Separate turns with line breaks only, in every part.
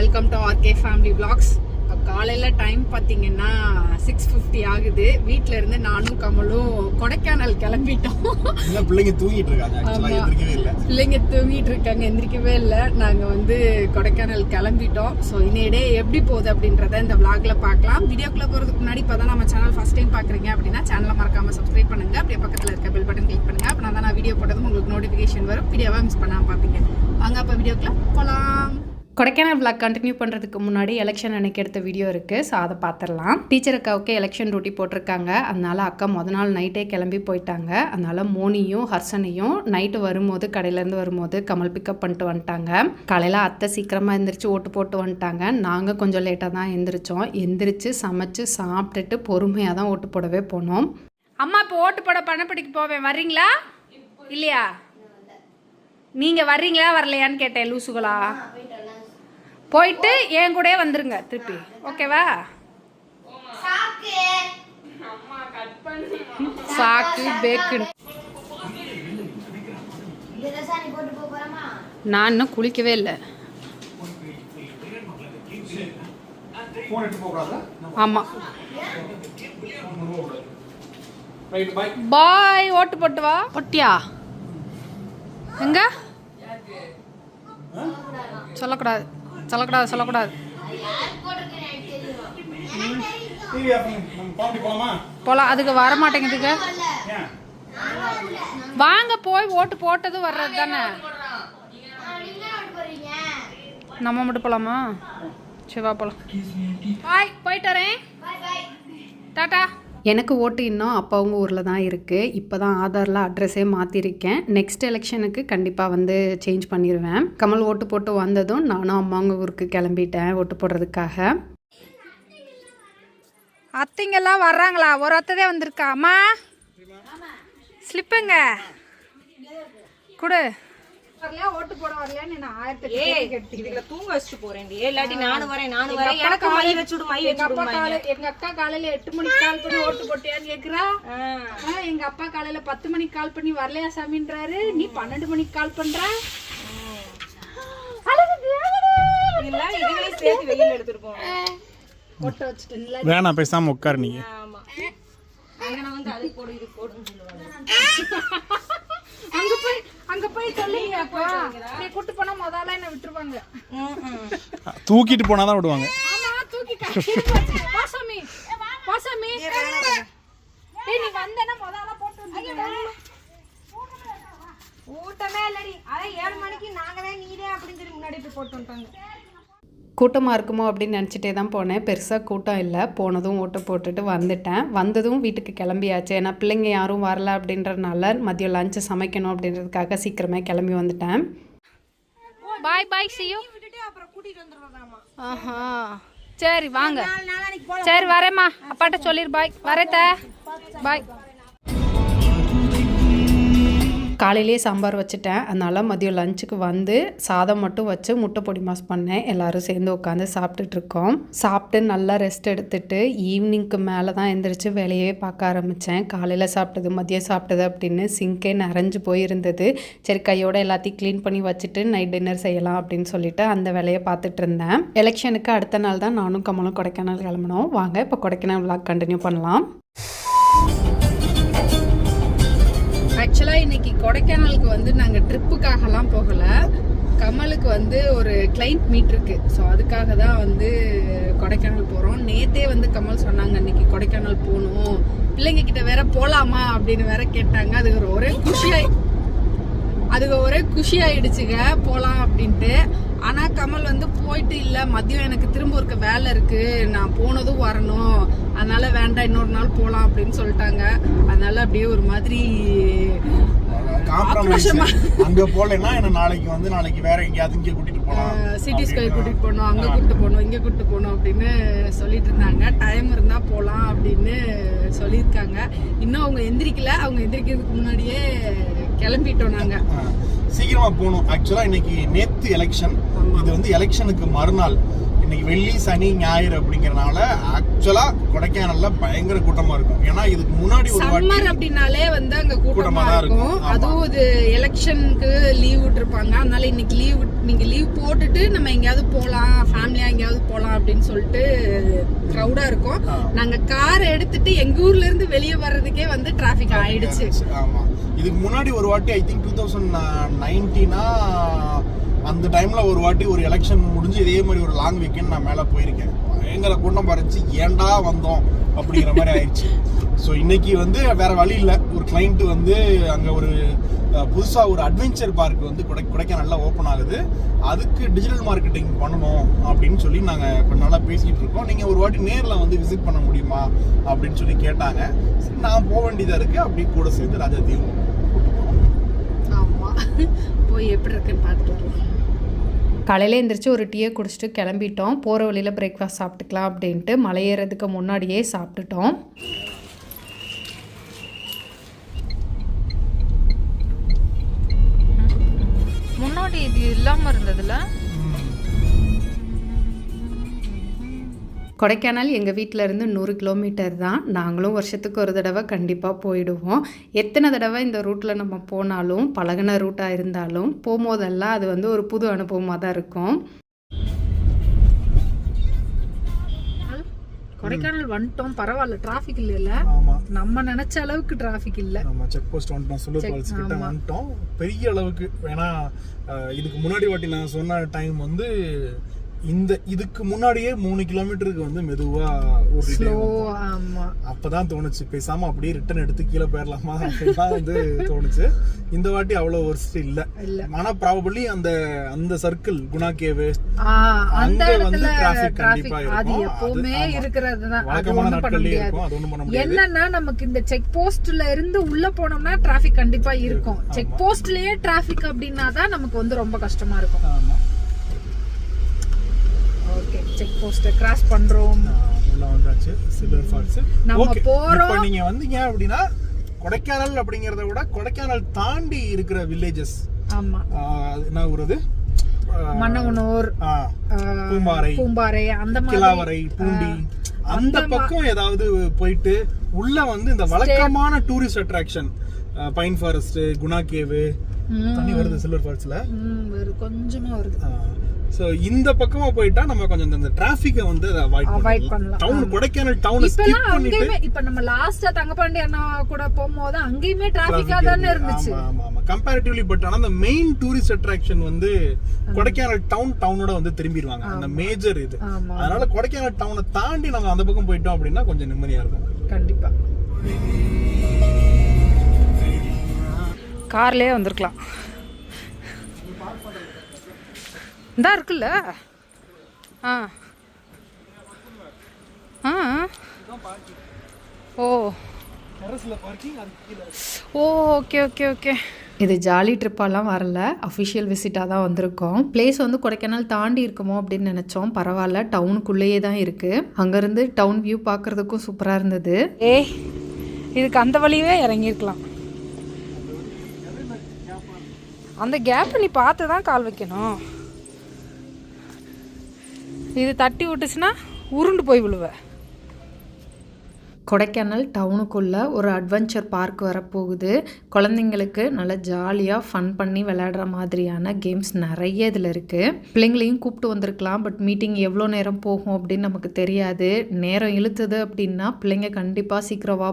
Welcome to RK family vlogs. காலையில் time பார்த்தீங்கன்னா 6:50 ஆகுது. வீட்டில் இருந்து நானும் கமலும் கொடைக்கானல் கிளம்பிட்டோம்.
பிள்ளைங்க தூங்கிட்டு இருக்காங்க, எந்திரிக்கவே இல்லை. நாங்கள் வந்து கொடைக்கானல் கிளம்பிட்டோம். ஸோ இன்னையே எப்படி போகுது அப்படின்றத இந்த vlogல பார்க்கலாம். வீடியோக்குள்ளே போகிறதுக்கு முன்னாடி இப்போ தான் நம்ம சேனல் ஃபர்ஸ்ட் டைம் பார்க்குறீங்க அப்படின்னா சேனலை மறக்காமல் சப்ஸ்கிரைப் பண்ணுங்க. அப்படியே பக்கத்தில் இருக்க பெல் பட்டன் கிளிக் பண்ணுங்க. அப்படின்னா தான் நான் வீடியோ போட்டதும் உங்களுக்கு நோட்டிஃபிகேஷன் வரும். வீடியோவை மிஸ் பண்ணாமல் பார்ப்பீங்க. வாங்க அப்போ வீடியோக்குள்ளே போகலாம். கொடைக்கானல் vlog கண்டினியூ பண்ணுறதுக்கு முன்னாடி எலெக்ஷன் அன்னைக்கு எடுத்த வீடியோ இருக்குது. ஸோ அதை பார்த்துடலாம். டீச்சர் அக்காவுக்கு எலெக்ஷன் டியூட்டி போட்டிருக்காங்க. அதனால அக்கா முதல் நாள் நைட்டே கிளம்பி போயிட்டாங்க. அதனால மோனியும் ஹர்ஷனையும் நைட்டு வரும்போது கடையிலேருந்து வரும்போது கமல் பிக்கப் பண்ணிட்டு வந்துட்டாங்க. காலையில் அத்தை சீக்கிரமாக எந்திரிச்சு ஓட்டு போட்டு வந்துட்டாங்க. நாங்கள் கொஞ்சம் லேட்டாக தான் எந்திரிச்சோம். எந்திரிச்சு சமைச்சு சாப்பிட்டுட்டு பொறுமையாக தான் ஓட்டு போடவே போனோம். அம்மா இப்போ ஓட்டு போட பணப்படிக்கு போவேன், வர்றீங்களா இல்லையா? நீங்கள் வர்றீங்களா வரலையான்னு கேட்டேன். லூசுகளா போயிட்டு என் கூட வந்துருங்க திருப்பி, ஓகேவா? சாக்கு பேக்கு. நான் இன்னும் குளிக்கவே இல்லை. ஆமா பாய். ஓட்டு போட்டு வா. ஒட்டியா எங்க சொல்லக்கூடாது போலாம். அதுக்கு வர மாட்டேங்குதுங்க. வாங்க போய் ஓட்டு போட்டது வர்றது தானே. நம்ம மட்டும் போலாமா? சரி வா போலாம். பாய், போயிட்டு வரேன். டாடா. எனக்கு ஓட்டு இன்னும் அப்பாவுங்க ஊரில் தான் இருக்குது. இப்போ தான் ஆதாரில் அட்ரஸே மாற்றிருக்கேன். நெக்ஸ்ட் எலெக்ஷனுக்கு கண்டிப்பாக வந்து சேஞ்ச் பண்ணிடுவேன். கமல் ஓட்டு போட்டு வந்ததும் நானும் அம்மாங்க ஊருக்கு கிளம்பிட்டேன் ஓட்டு போடுறதுக்காக. அத்தைங்கெல்லாம் வர்றாங்களா? ஒரு அத்தைதே வந்திருக்கா. அம்மா ஸ்லிப்புங்க கொடு. ஓட்டு போட வரலையான்னு நான் 1000 தூங்க வச்சுட்டு போறேன். இல்லாட்டி நானும் வரேன். எனக்கு மை வச்சுடு. எங்க அக்கா காலையில 8 மணிக்கு கால் பண்ணி ஓட்டு போட்டியான்னு கேக்குறா. எங்க அப்பா காலையில 10 மணிக்கு கால் பண்ணி வரலையா சாமின்றாரு. நீ 12 மணிக்கு கால் பண்ற. வேணா பேசாம உட்காரு நீங்க.
அங்க போய் சொல்லுங்க. நீ கூட்டி போனா முதல்ல என்ன விட்டுருவாங்க.
தூக்கிட்டு போனாதான் விடுவாங்க.
ஆமா தூக்கிட்டு வாசாமி வாசாமி. டேய் நீ வந்தேன்னா முதல்ல போட்டு வந்துங்க. ஊட்டமே இல்லடி. அத 7 மணிக்கு நாங்க தான் நீதே அப்படினு சொல்லி முன்னாடி போய் போட்டு வந்துட்டாங்க. கூட்டமாக இருக்குமோ அப்படின்னு நினச்சிட்டே தான் போனேன். பெருசாக கூட்டம் இல்லை. போனதும் ஓட்டு போட்டுட்டு வந்துட்டேன். வந்ததும் வீட்டுக்கு கிளம்பியாச்சு. ஏன்னா பிள்ளைங்க யாரும் வரல அப்படின்றதுனால மதியம் லஞ்சு சமைக்கணும் அப்படின்றதுக்காக சீக்கிரமே கிளம்பி வந்துட்டேன். பாய் பாய் see you. ஆஹா சரி வாங்க. சரி வரேம்மா. அப்பாட்ட சொல்லிடு பாய். வரேத்த பாய். காலையிலே சாம்பார் வச்சுட்டேன். அதனால் மதியம் லஞ்சுக்கு வந்து சாதம் மட்டும் வச்சு முட்டை பொடி மாஸ் பண்ணேன். எல்லோரும் சேர்ந்து உட்காந்து சாப்பிட்டுட்ருக்கோம். சாப்பிட்டு நல்லா ரெஸ்ட் எடுத்துட்டு ஈவினிங்க்கு மேலே தான் எந்திரிச்சு வேலையே பார்க்க ஆரம்பித்தேன். காலையில் சாப்பிட்டது மதியம் சாப்பிட்டது அப்படின்னு சிங்கே நிறைஞ்சு போயிருந்தது. சரி கையோட எல்லாத்தையும் க்ளீன் பண்ணி வச்சுட்டு நைட் டின்னர் செய்யலாம் அப்படின்னு சொல்லிட்டு அந்த வேலையை பார்த்துட்டு இருந்தேன். எலெக்ஷனுக்கு அடுத்த நாள் தான் நானும் கமலும் கொடைக்கானல் கிளம்பினோம். வாங்க இப்போ கொடைக்கானல் vlog கண்டினியூ பண்ணலாம். ஆக்சுவலாக இன்னைக்கு கொடைக்கானலுக்கு வந்து நாங்கள் ட்ரிப்புக்காகலாம் போகலை. கமலுக்கு வந்து ஒரு கிளைண்ட் மீட் இருக்கு. ஸோ அதுக்காக தான் வந்து கொடைக்கானல் போகிறோம். நேற்றே வந்து கமல் சொன்னாங்க இன்னைக்கு கொடைக்கானல் போகணும், பிள்ளைங்க கிட்ட வேற போகலாமா அப்படின்னு வேற கேட்டாங்க. அதுக்கு ஒரே குஷி ஆயிடுச்சுங்க போகலாம் அப்படின்ட்டு. ஆனால் கமல் வந்து போயிட்டு இல்லை மதியம் எனக்கு திரும்ப ஒரு வேலை இருக்குது, நான் போனதும் வரணும், அதனால வேண்டாம் இன்னொரு நாள் போகலாம் அப்படின்னு சொல்லிட்டாங்க. அதனால அப்படியே ஒரு மாதிரி
அங்க போலன்னா நாளைக்கு வேற எங்கேயாவது இங்கே கூட்டிட்டு போகலாம்,
சிட்டி ஸ்கொயர் கூட்டிட்டு போகணும், அங்கே கூப்பிட்டு போகணும், இங்கே கூப்பிட்டு போகணும் அப்படின்னு சொல்லிட்டு இருந்தாங்க. டைம் இருந்தா போகலாம் அப்படின்னு சொல்லியிருக்காங்க. இன்னும் அவங்க எந்திரிக்கல. அவங்க எந்திரிக்கிறதுக்கு முன்னாடியே கிளம்பிட்டோம். நாங்க
சீக்கிரமா போகணும். ஆக்சுவலா இன்னைக்கு நேத்து எலெக்ஷன், இது வந்து எலெக்ஷனுக்கு மறுநாள்.
இன்னைக்கு வெள்ளி சனி ஞாயிறு அப்படிங்கறனால ஆக்சுவலா கொடைக்கானல்ல பயங்கர கூட்டமா இருக்கும். ஏன்னா இதுக்கு முன்னாடி ஒரு
சம்மர் அப்படினாலே வந்து அங்க கூட்டமா இருக்கும். அதுவும் இது எலெக்ஷனுக்கு லீவ் விட்டுருப்பாங்க. அதனால இன்னைக்கு நீங்க லீவ் போட்டுட்டு நம்ம எங்கேயாவது போலாம், ஃபேமிலியா எங்கேயாவது போலாம் அப்படின்னு சொல்லிட்டு க்ரௌடா இருக்கும். நாங்க கார் எடுத்துட்டு எங்க ஊர்ல இருந்து வெளியே வர்றதுக்கே வந்து டிராபிக் ஆயிடுச்சு.
ஆமா, இதுக்கு முன்னாடி ஒரு வாட்டி ஐ திங்க் 2019 அந்த டைம்ல ஒரு வாட்டி ஒரு எலெக்ஷன் முடிஞ்சு இதே மாதிரி ஒரு லாங் வீக்கெண்ட் நான் மேல போயிருக்கேன். பயங்கர கூட்டம் பறிச்சு ஏன்டா வந்தோம் அப்படிங்கிற மாதிரி ஆயிடுச்சு. ஸோ இன்னைக்கு வந்து வேற வழி இல்லை. ஒரு கிளைண்ட் வந்து அங்க ஒரு புதுசா ஒரு அட்வென்ச்சர் பார்க் வந்து கொடைக்கானல்ல ஓப்பன் ஆகுது. அதுக்கு டிஜிட்டல் மார்க்கெட்டிங் பண்ணணும் அப்படின்னு சொல்லி நாங்க கொஞ்ச நாளா பேசிட்டு இருக்கோம். நீங்க ஒரு வாட்டி நேர்ல வந்து விசிட் பண்ண முடியுமா அப்படின்னு சொல்லி கேட்டாங்க. நான் போக வேண்டியதா இருக்கு. அப்படி கூட சேர்ந்து ராஜாத்தையும்
ஆமா, போய் எப்படி இருக்குன்னு பார்த்துட்டு வரலாம்.
காலையில் எழுந்திரிச்சு ஒரு டீயை குடிச்சிட்டு கிளம்பிட்டோம். போகிற வழியில் பிரேக்ஃபாஸ்ட் சாப்பிட்டுக்கலாம் அப்படின்ட்டு மலை ஏறதுக்கு முன்னாடியே சாப்பிட்டுட்டோம். முன்னாடி இது இல்லாமல் இருந்ததுல கொடைக்கானல் எங்கள் வீட்டில் இருந்து 100 கிலோமீட்டர் தான். நாங்களும் வருஷத்துக்கு ஒரு தடவை கண்டிப்பாக போயிடுவோம். எத்தனை தடவை இந்த ரூட்டில் நம்ம போனாலும், பழகின ரூட்டாக இருந்தாலும், போகும்போதெல்லாம் அது வந்து ஒரு புது அனுபவமாக தான் இருக்கும்.
கொடைக்கானல் வந்துட்டோம், பரவாயில்ல, டிராஃபிக் இல்ல. நம்ம நினைச்ச அளவுக்கு டிராஃபிக் இல்ல.
நம்ம செக் போஸ்ட் வந்துட்டோம், சில்வர் ஃபால்ஸ் கிட்ட வந்துட்டோம். பெரிய அளவுக்கு வேணா இதுக்கு முன்னாடி வாட்டி நான் சொன்ன டைம் வந்து இதுக்கு முன்னாடியே 3 கிலோமீட்டருக்கு வந்து மெதுவா ஓடிட்டே அப்பதான் தோணுச்சு பேசாம அப்படியே ரிட்டர்ன் எடுத்து கீழே போயிடலாமா அப்படிதான் வந்து தோணுச்சு. இந்த வாட்டி அவ்வளவு வருஷம் இல்ல. ஆனா ப்ராபபிலி அந்த சர்க்கிள் குணா கேவ் அங்க வந்து டிராபிக் கண்டிப்பா இருக்கும்.
எப்பவுமே இருக்கிறதுதான்.
வழக்கமான நாட்கள்லயே இருக்கும். அது ஒண்ணும் பண்ண முடியாது.
என்னன்னா நமக்கு இந்த செக் போஸ்ட்ல இருந்து உள்ள போனோம்னா டிராபிக் கண்டிப்பா இருக்கும். செக் போஸ்ட்லயே டிராபிக் அப்படின்னா தான் நமக்கு வந்து ரொம்ப கஷ்டமா இருக்கும்.
ஆமா,
ஓகே, செக் போஸ்ட் கிராஸ் பண்றோம்.
உள்ள வந்தாச்சு சில்வர் ஃபால்ஸ்.
நம்ம போறோம்.
இப்போ நீங்க வந்தீங்க அப்படினா கொடைக்கானல் அப்படிங்கறத விட கொடைக்கானல் தாண்டி இருக்கிற வில்லேஜஸ்,
ஆமா,
என்ன ஊருது,
மன்னவனூர், பூம்பாறை, அந்த மாதிரி
கிளாவரை, பூண்டி, அந்த பக்கம் ஏதாவது போயிட்டு உள்ள வந்து இந்த வழக்கமான tourist attraction pine forest, Guna cave, தண்ணி வருது சில்வர் ஃபால்ஸ்ல,
கொஞ்சமா வருது.
சோ இந்த பக்கமா போயிட்டா நம்ம கொஞ்சம் இந்த டிராபிக்கை வந்து அவாய்ட் பண்ணலாம். டவுன் கொடைக்கானல் டவுன் ஸ்கிப் பண்ணிட்டு
இப்ப நம்ம லாஸ்டா தங்கபாண்டி அண்ணா கூட போகும்போது அங்கேயுமே டிராபிக்கா தானே இருந்துச்சு.
ஆமா ஆமா, கம்பேரிட்டிவ்லி. பட் ஆனா அந்த மெயின் டூரிஸ்ட் அட்ராக்ஷன் வந்து கொடைக்கானல் டவுனோட வந்து திரும்பிடுவாங்க, அந்த மேஜர் இது. அதனால கொடைக்கானல் டவுனை தாண்டி நம்ம அந்த பக்கம் போயிட்டோம் அப்படின்னா கொஞ்சம் நிம்மதியா இருக்கும்.
கண்டிப்பா
கார்லயே வந்திருக்கலாம். இந்தா இருக்குல்ல. Okay okay okay. இது ஜாலி ட்ரிப்பாலாம் வரல, அஃபிஷியல் விசிட்டாக தான் வந்திருக்கோம். பிளேஸ் வந்து கொடைக்கானல் தாண்டி இருக்குமோ அப்படின்னு நினச்சோம். பரவாயில்ல, டவுனுக்குள்ளேயே தான் இருக்குது. அங்கேருந்து டவுன் வியூ பார்க்குறதுக்கும் சூப்பராக இருந்தது.
இதுக்கு அந்த வழியே இறங்கியிருக்கலாம். அந்த கேப் நீ பார்த்து தான் கால் வைக்கணும். இது தட்டி விட்டுச்சுன்னா உருண்டு போய் விழுவேன்.
கொடைக்கானல் டவுனுக்குள்ளே ஒரு அட்வென்ச்சர் பார்க் வரப்போகுது. குழந்தைங்களுக்கு நல்லா ஜாலியாக ஃபன் பண்ணி விளையாடுற மாதிரியான கேம்ஸ் நிறைய இதில் இருக்குது. பிள்ளைங்களையும் கூப்பிட்டு வந்திருக்கலாம். பட் மீட்டிங் எவ்வளோ நேரம் போகும் அப்படின்னு நமக்கு தெரியாது. நேரம் இழுத்துது அப்படின்னா பிள்ளைங்க கண்டிப்பாக சீக்கிரம் வா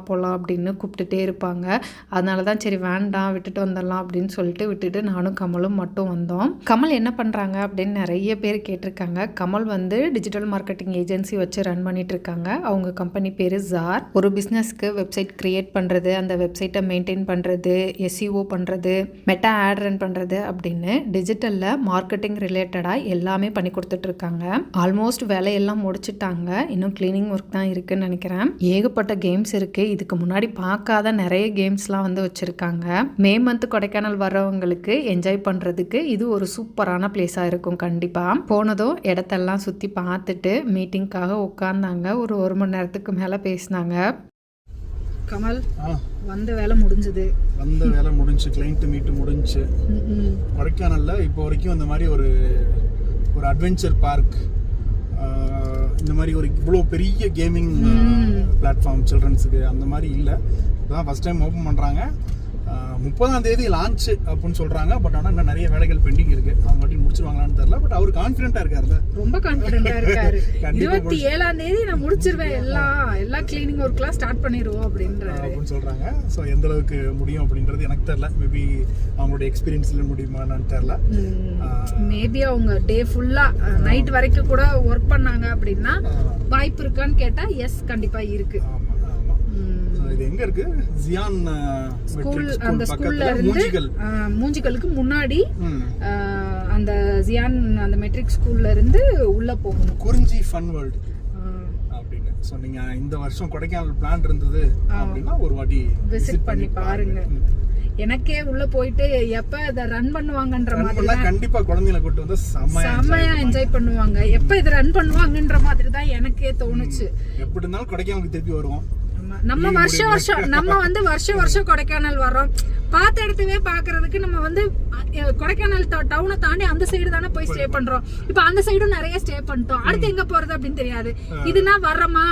போகலாம் அப்படின்னு கூப்பிட்டுட்டே இருப்பாங்க. அதனால தான் சரி வேண்டாம், விட்டுட்டு வந்துடலாம் அப்படின்னு சொல்லிட்டு விட்டுட்டு நானும் கமலும் மட்டும் வந்தோம். கமல் என்ன பண்ணுறாங்க அப்படின்னு நிறைய பேர் கேட்டிருக்காங்க. கமல் வந்து டிஜிட்டல் மார்க்கெட்டிங் ஏஜென்சி வச்சு ரன் பண்ணிட்டு இருக்காங்க. அவங்க கம்பெனி பேரு ஜார். ஒரு பிஸ்னஸ்க்கு வெப்சைட் கிரியேட் பண்ணுறது, அந்த வெப்சைட்டை மெயின்டைன் பண்ணுறது, SEO பண்ணுறது, மெட்டா ஆட் ரன் பண்ணுறது அப்படின்னு டிஜிட்டலில் மார்க்கெட்டிங் ரிலேட்டடாக எல்லாமே பண்ணி கொடுத்துட்ருக்காங்க. ஆல்மோஸ்ட் வேலையெல்லாம் முடிச்சுட்டாங்க. இன்னும் கிளீனிங் ஒர்க் தான் இருக்குன்னு நினைக்கிறேன். ஏகப்பட்ட கேம்ஸ் இருக்குது. இதுக்கு முன்னாடி பார்க்காத நிறைய கேம்ஸ்லாம் வந்து வச்சுருக்காங்க. மே மந்த் கொடைக்கானல் வர்றவங்களுக்கு என்ஜாய் பண்ணுறதுக்கு இது ஒரு சூப்பரான பிளேஸாக இருக்கும். கண்டிப்பாக போனதும் இடத்தெல்லாம் சுற்றி பார்த்துட்டு மீட்டிங்காக உட்காந்தாங்க. ஒரு மணி நேரத்துக்கு மேல பேசினாங்க.
கமல், வந்த வேலை முடிஞ்சது.
கிளைண்ட் மீட் முடிஞ்சு. கொடைக்கானல்ல இப்போ வரைக்கும் அந்த மாதிரி ஒரு ஒரு அட்வென்ச்சர் பார்க், இந்த மாதிரி ஒரு இவ்வளோ பெரிய கேமிங் பிளாட்ஃபார்ம் சில்ட்ரன்ஸுக்கு அந்த மாதிரி இல்லை. இப்போதான் ஃபஸ்ட் டைம் ஓப்பன் பண்ணுறாங்க. 30ஆம் தேதி லான்ச் அப்படின்னு சொல்கிறாங்க. பட் ஆனால் இன்னும் நிறைய வேலைகள் பெண்டிங் இருக்குது. அவங்க வாட்டி முடிச்சிருவாங்களான்னு தெரியல. பட் அவர் கான்ஃபிடென்ட்டாக இருக்காருல்ல,
ரொம்ப கான்ஃபிடென்ட்டாக இருக்காரு. 27ஆம் தேதி நான் முடிச்சிருவேன், எல்லா கிளீனிங் ஒர்க்லாம் ஸ்டார்ட் பண்ணிடுவோம் அப்படின்னு
சொல்கிறாங்க. ஸோ எந்த அளவுக்கு முடியும் அப்படின்றது எனக்கு தெரியல. மேபி அவங்களுடைய எக்ஸ்பீரியன்ஸில் முடியுமான்னு தெரியல.
மேபி அவங்க டே ஃபுல்லாக நைட் வரைக்கும் கூட ஒர்க் பண்ணாங்க அப்படின்னா வாய்ப்பு இருக்கான்னு கேட்டால் எஸ், கண்டிப்பாக இருக்கு.
இது எங்க இருக்கு? ஜியான்
ஸ்கூல், அந்த ஸ்கூல்ல இருந்து மூஞ்சிகளுக்கு முன்னாடி அந்த ஜியான் அந்த மெட்ரிக் ஸ்கூல்ல இருந்து உள்ள போகணும்.
குறிஞ்சி ஃபன் வேர்ல்ட் அப்படின்னு. ஸோ நீங்க இந்த வருஷம் கொடைக்கானல் பிளான் இருந்தது அப்படின்னா ஒரு வாட்டி
விசிட் பண்ணி பாருங்க. எனக்கே உள்ள போயிட்டு எப்ப இதை ரன் பண்ணுவாங்கன்ற மாதிரி
கண்டிப்பா குழந்தைகளை கூட்டு வந்து
செம்மையா என்ஜாய் பண்ணுவாங்க. எப்ப இதை ரன் பண்ணுவாங்கன்ற மாதிரி தான் எனக்கே தோணுச்சு.
எப்படி இருந்தாலும் கொடைக்கானலுக்கு திருப்பி வருவோம்.
நம்ம வருஷம் கொடைக்கானல் வரோம். பார்த்த இடத்தவே பாக்குறதுக்கு நம்ம வந்து கொடைக்கானல் டவுனை தாண்டி அந்த சைடு தானே போய் ஸ்டே பண்றோம். இப்ப அந்த சைடும் நிறைய ஸ்டே பண்ணிட்டோம். அடுத்து எங்க போறது அப்படின்னு தெரியாது. இதுனா வர்றோமா,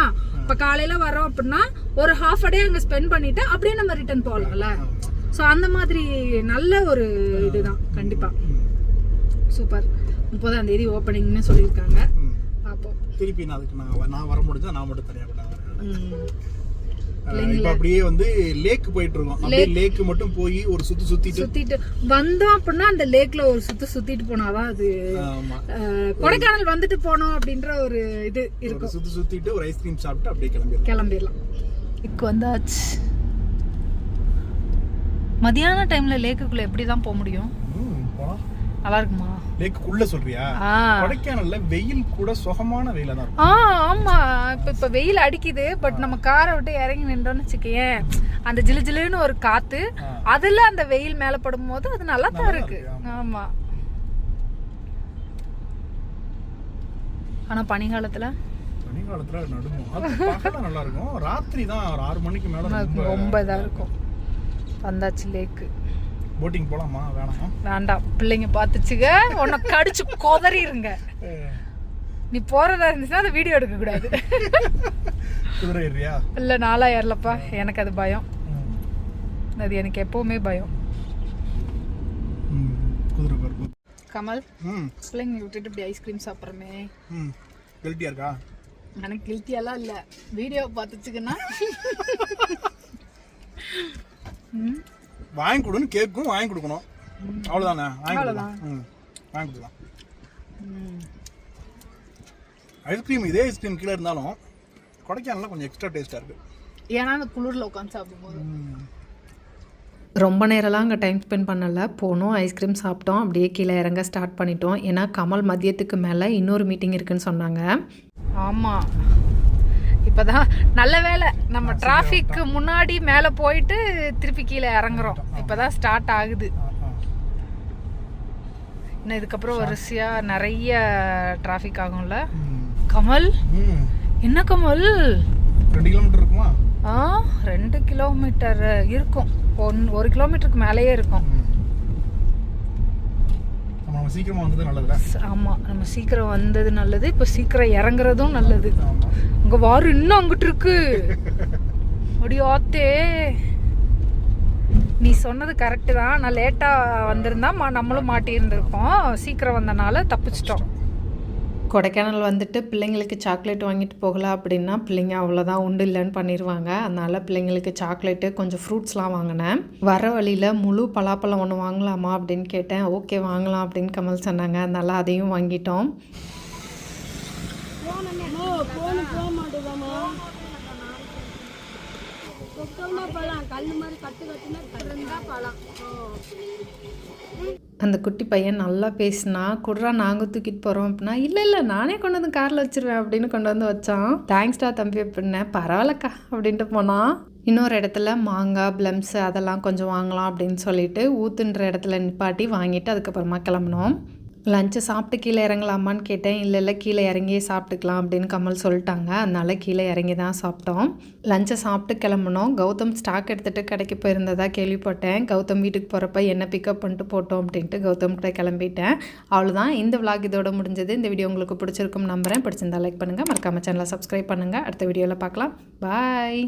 இப்ப காலையில வரோம் அப்படின்னா ஒரு ஹாஃப் டே அங்க ஸ்பெண்ட் பண்ணிட்டு அப்படியே நம்ம ரிட்டர்ன் போகலாம்ல. சோ அந்த மாதிரி நல்ல ஒரு இதுதான். கண்டிப்பா சூப்பர். 30ஆம் தேதி ஓப்பனிங்னு சொல்லியிருக்காங்க. பாப்போம்.
திருப்பி நான் வர முடிஞ்சா நான் மட்டும் தனியா இப்ப அப்படியே வந்து லேக் போயிட்டு இருக்கோம். அப்படியே லேக் மட்டும் போய் ஒரு சுத்திட்டு
வந்தோம் அப்படின்னா அந்த லேக்ல ஒரு சுத்திட்டு போனாதான் அது கொடைக்கானல் வந்துட்டு போனோம் அப்படின்ற ஒரு இது இருக்கும்.
சுத்திட்டு ஒரு ஐஸ்கிரீம் சாப்பிட்டு அப்படியே
கிளம்பிடலாம். இப்போ வந்தாச்சு. மதியான டைம்ல லேக்குக்குள்ள எப்படிதான் போக முடியும்? நல்லா இருக்குமா?
லேக்குள்ள சொல்றியா? கொடைக்கானல்ல வெயில் கூட சுகமான வெயிலா தான் இருக்கும்.
ஆமா, இப்ப வெயில் அடிக்குது. பட் நம்ம காரை விட்டு இறங்கி நின்றோம்னு வச்சுக்கேன், அந்த ஜிலு ஜிலுன்னு ஒரு காத்து, அதுல அந்த வெயில் மேல படும் போது அது நல்லா தான் இருக்கு. ஆமா. ஆனா பனிகாலத்துல
நடுங்கும். அது பார்க்க நல்லா இருக்கும். ராத்திரி தான் 6 மணிக்கு மேல
ரொம்ப இதா இருக்கும். வந்தாச்சு லேக்கு.
போட்டிங் போலாமா?
வேண்டாம், பிள்ளைங்க பாத்துச்சுங்க, உன்னை கடிச்சு கொதறிருங்க. நீ போறதா இருந்துச்சுன்னா அதை வீடியோ எடுக்க கூடாது. இல்ல, நாளா ஏறலப்பா, எனக்கு அது பயம். அது எனக்கு எப்பவுமே பயம். கமல், பிள்ளைங்க விட்டுட்டு இப்படி ஐஸ்கிரீம் சாப்பிட்றமே
கில்ட்டியா இருக்கா?
எனக்கு கில்ட்டியெல்லாம் இல்ல, வீடியோ பாத்துச்சுங்கன்னா
வாங்கி கொடுன்னு கேட்கும், வாங்கி கொடுக்கணும், அவ்வளோதானே. வாங்கி கொடுக்கலாம். ஐஸ்கிரீம் இதே ஐஸ்கிரீம் கீழே இருந்தாலும் கொடைக்கானல்ல கொஞ்சம் எக்ஸ்ட்ரா டேஸ்ட்டாக இருக்குது.
ஏன்னா அந்த குளிரில் உட்காந்து சாப்பிடும்போது.
ரொம்ப நேரம்லாம் அங்கே டைம் ஸ்பெண்ட் பண்ணலை. போனோம், ஐஸ்கிரீம் சாப்பிட்டோம், அப்படியே கீழே இறங்க ஸ்டார்ட் பண்ணிட்டோம். ஏன்னா கமல் மதியத்துக்கு மேலே இன்னொரு மீட்டிங் இருக்குன்னு சொன்னாங்க.
ஆமாம், இப்போதான் நல்ல வேலை நம்ம டிராஃபிக்கு முன்னாடி மேலே போயிட்டு திருப்பி கீழே இறங்குறோம். இப்போதான் ஸ்டார்ட் ஆகுது. இன்னும் இதுக்கப்புறம் வரிசையாக நிறைய டிராஃபிக் ஆகும்ல. கமல், என்ன கமல்,
2 கிலோமீட்டர் இருக்குமா?
2 கிலோமீட்டர் இருக்கும். 1 கிலோமீட்டருக்கு மேலேயே இருக்கும்.
சீக்கிரமா வந்தது நல்லது.
ஆமா, நம்ம சீக்கிரம் வந்தது நல்லது. இப்ப சீக்கிரம் இறங்குறதும் நல்லது. உங்க வாரு இன்னும் அங்கிட்டு இருக்கு. அப்படியாத்தே, நீ சொன்னது கரெக்டு தான். நான் லேட்டா வந்திருந்தா நம்மளும் மாட்டி இருந்திருப்போம். சீக்கிரம் வந்தனால தப்பிச்சிட்டோம்.
கொடைக்கானல் வந்துட்டு பிள்ளைங்களுக்கு சாக்லேட் வாங்கிட்டு போகலாம் அப்படின்னா பிள்ளைங்க அவ்வளோதான், உண்டு இல்லைன்னு பண்ணிடுவாங்க. அதனால் பிள்ளைங்களுக்கு சாக்லேட்டு கொஞ்சம் ஃப்ரூட்ஸ்லாம் வாங்கினேன். வர வழியில் முழு பலாப்பழம் ஒன்று வாங்கலாமா அப்படின்னு கேட்டேன். ஓகே வாங்கலாம் அப்படின்னு கமல் சொன்னாங்க. அதனால் அதையும் வாங்கிட்டோம். அந்த குட்டி பையன் நல்லா பேசினா, குட்ரா நாங்கள் தூக்கிட்டு போகிறோம் அப்படின்னா, இல்லை நானே கொண்டு வந்து காரில் வச்சிருவேன் அப்படின்னு கொண்டு வந்து வச்சான். தேங்க்ஸ்டா தம்பி அப்படின்னேன். பரவாயில்லக்கா அப்படின்ட்டு போனான். இன்னொரு இடத்துல மாங்காய், பிளம்ஸு அதெல்லாம் கொஞ்சம் வாங்கலாம் அப்படின்னு சொல்லிட்டு ஊத்துன்ற இடத்துல நிப்பாட்டி வாங்கிட்டு அதுக்கப்புறமா கிளம்பினோம். லஞ்சை சாப்பிட்டு கீழே இறங்கலாமான்னு கேட்டேன். இல்லை கீழே இறங்கியே சாப்பிட்டுக்கலாம் அப்படின்னு கமல் சொல்லிட்டாங்க. அதனால கீழே இறங்கி தான் சாப்பிட்டோம். லஞ்சை சாப்பிட்டு கிளம்புனோம். கௌதம் ஸ்டாக் எடுத்துகிட்டு கடைக்கு போயிருந்ததா கேள்விப்பட்டேன். கௌதம் வீட்டுக்கு போகிறப்ப என்ன பிக்கப் பண்ணிட்டு போட்டோம் அப்படின்ட்டு கௌதம் கிட்ட கிளம்பிட்டேன். அவ்வளோதான், இந்த விளாக் இதோட முடிஞ்சது. இந்த வீடியோ உங்களுக்கு பிடிச்சிருக்கும் நம்புறேன். பிடிச்சிருந்தா லைக் பண்ணுங்கள், மறக்காம சேனலை சப்ஸ்கிரைப் பண்ணுங்கள். அடுத்த வீடியோவில் பார்க்கலாம். பாய்.